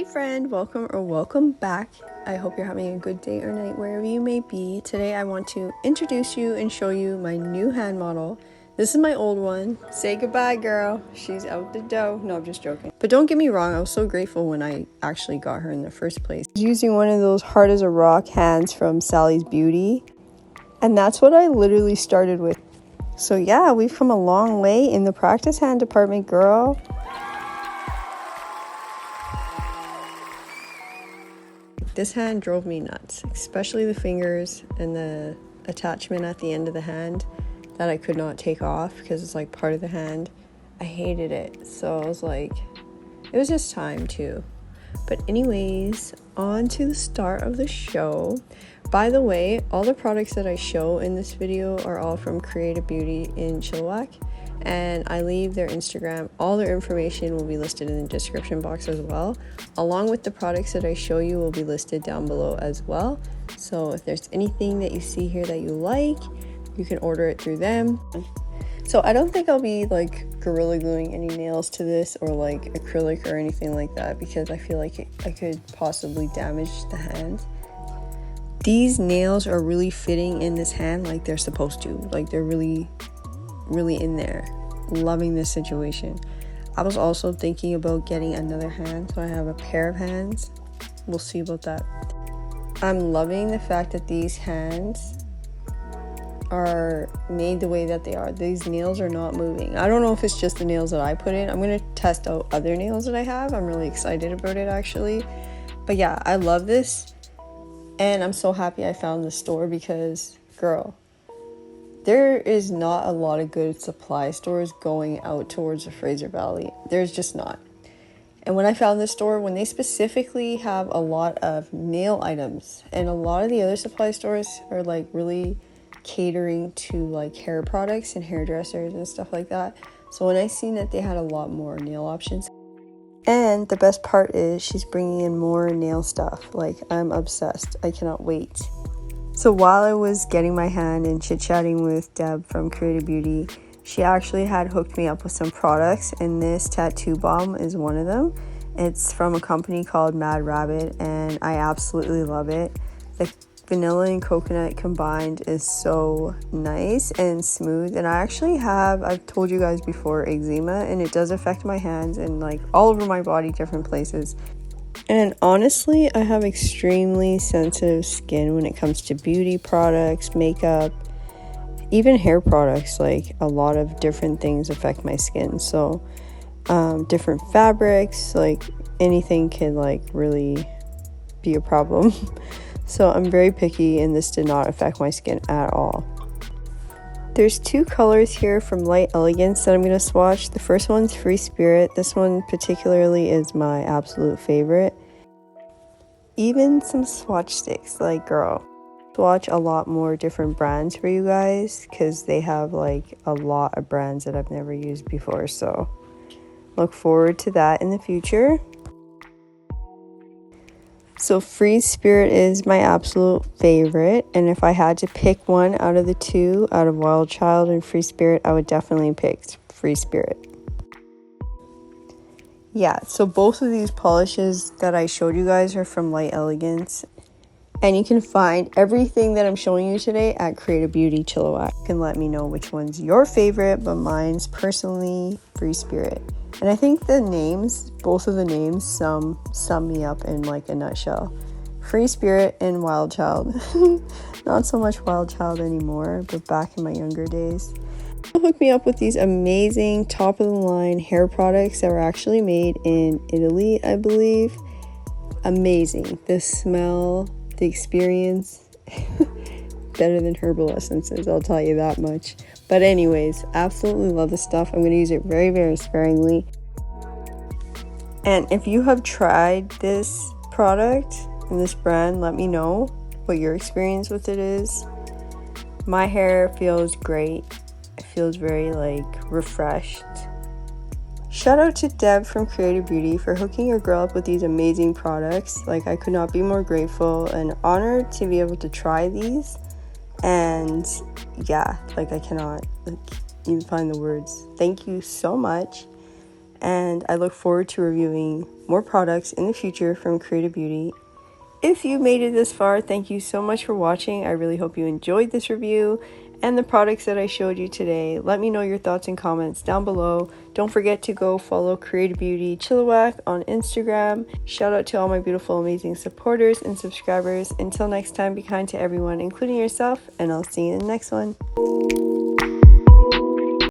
Hey friend, welcome back. I hope you're having a good day or night wherever you may be. Today I want to introduce you and show you my new hand model. This is my old one. Say goodbye, girl. She's out the door. No, I'm just joking. But don't get me wrong, I was so grateful when I actually got her in the first place. I was using one of those hard as a rock hands from Sally's Beauty. And that's what I literally started with. So yeah, we've come a long way in the practice hand department, girl. This hand drove me nuts, especially the fingers and the attachment at the end of the hand that I could not take off because it's like part of the hand. I hated it. So I was like, it was just time to. But anyways, on to the start of the show. By the way, all the products that I show in this video are all from creatabeauty in Chilliwack. And I leave their Instagram. All their information will be listed in the description box as well, along with the products that I show you will be listed down below as well. So if there's anything that you see here that you like, you can order it through them. So I don't think I'll be like gorilla gluing any nails to this or like acrylic or anything like that, because I feel like I could possibly damage the hand. These nails are really fitting in this hand like they're supposed to. Like they're really in there. Loving this situation. I was also thinking about getting another hand, so I have a pair of hands. We'll see about that. I'm loving the fact that these hands are made the way that they are. These nails are not moving. I don't know if it's just the nails that I put in. I'm going to test out other nails that I have. I'm really excited about it actually. But yeah, I love this. And I'm so happy I found this store because, girl, there is not a lot of good supply stores going out towards the Fraser Valley. There's just not. And when I found this store, when they specifically have a lot of nail items, and a lot of the other supply stores are like really catering to like hair products and hairdressers and stuff like that. So when I seen that they had a lot more nail options. And the best part is she's bringing in more nail stuff. Like, I'm obsessed. I cannot wait. So while I was getting my hand and chit-chatting with Deb from creatabeauty, she actually had hooked me up with some products, and this tattoo balm is one of them. It's from a company called Mad Rabbit, and I absolutely love it. The vanilla and coconut combined is so nice and smooth, and I've told you guys before, eczema, and it does affect my hands and like all over my body, different places. And honestly, I have extremely sensitive skin when it comes to beauty products, makeup, even hair products. Like, a lot of different things affect my skin. So different fabrics, like anything can like really be a problem. So I'm very picky, and this did not affect my skin at all. There's two colors here from Light Elegance that I'm going to swatch. The first one's Free Spirit. This one particularly is my absolute favorite. Even some swatch sticks, like, girl. Swatch a lot more different brands for you guys, because they have like a lot of brands that I've never used before. So look forward to that in the future. So Free Spirit is my absolute favorite, and if I had to pick one out of the two, out of Wild Child and Free Spirit, I would definitely pick Free Spirit. Yeah, so both of these polishes that I showed you guys are from Light Elegance, and you can find everything that I'm showing you today at creatabeauty Chilliwack. You can let me know which one's your favorite, but mine's personally Free Spirit. And I think the names, both of the names, sum me up in like a nutshell. Free Spirit and Wild Child. Not so much Wild Child anymore, but back in my younger days. Hooked me up with these amazing top of the line hair products that were actually made in Italy, I believe. Amazing. The smell, the experience. Better than herbal essences, I'll tell you that much. But anyways, absolutely love this stuff. I'm going to use it very, very sparingly. And if you have tried this product and this brand, let me know what your experience with it is. My hair feels great. It feels very like refreshed. Shout out to Deb from creatabeauty for hooking your girl up with these amazing products. Like, I could not be more grateful and honored to be able to try these. And yeah, like, I cannot even find the words. Thank you so much. and I look forward to reviewing more products in the future from creatabeauty. If you made it this far, thank you so much for watching. I really hope you enjoyed this review and the products that I showed you today. Let me know your thoughts and comments down below. Don't forget to go follow creatabeauty chilliwack on Instagram. Shout out to all my beautiful, amazing supporters and subscribers. Until next time, be kind to everyone, including yourself, and I'll see you in the next one.